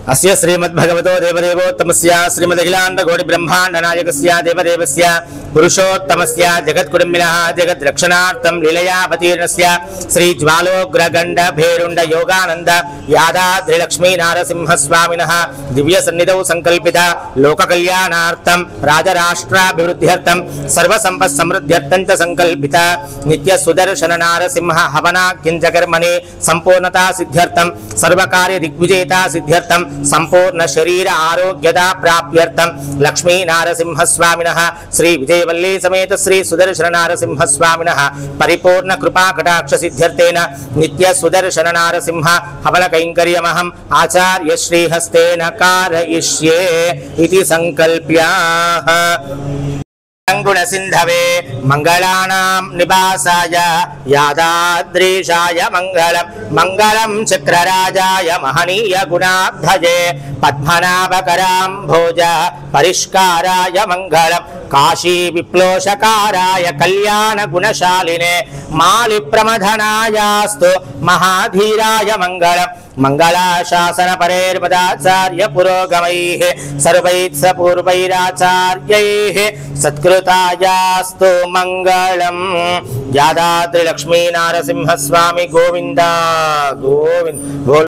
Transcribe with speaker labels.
Speaker 1: अस्य श्रीमद्भगवतो देवदेवोत्तमस्य श्रीमदखिलाण्डकोटि ब्रह्माण्ड नायकस्य देवदेवस्य पुरुषोत्तमस्य जगत्कुटुम्बिनः जगद्रक्षणार्थं लीलयावतीर्णस्य श्री ज्वालोग्रगण्ड भेरुण्ड योगानन्द यादाद्रिलक्ष्मी नारसिंहस्वामिनः दिव्यसन्निधौ संकल्पित लोककल्याणार्थं राजराष्ट्राभिवृद्ध्यर्थं सर्वसम्पत्समृद्ध्यर्थं च संकल्पित नित्यसुदर्शन नारसिंह हवनाख्यञ्चकर्मणि संपूर्णता सिद्ध्यर्थं सर्वकार्य दिग्विजयता सिद्ध्यर्थं संपूर्ण शरीर आरोग्यता प्राप्त्यर्थं लक्ष्मी नारसिंह स्वामिनः श्री विजयवल्ली समेत श्री सुदर्शन नारसिंह स्वामिनः परिपूर्ण कृपा कटाक्ष सिद्ध्यर्थेन नित्य सुदर्शन नारसिंह हवन कैंकर्यमहम् आचार्य श्री हस्तेन कारयिष्ये इति संकल्प्य गुणसिन्धवे मंगलानां निवासाय यादाद्रीशाय मंगलम मंगलम चक्रराजाय महनीय गुणाब्धये पद्मनाभकराम्भोज परिष्काराय मंगलम काशी विप्लोषकाराय कल्याण गुणशालिने मालि प्रमथनायास्तु महाधीराय मंगलम मंगलाशासन परेर्पदाचार्य पुरोगमैः सर्वैः पूर्वैराचार्यैः सत्कृतायास्तु मंगलम्। यादाद्रि लक्ष्मी नारसिंह स्वामी गोविंदा गोविंद।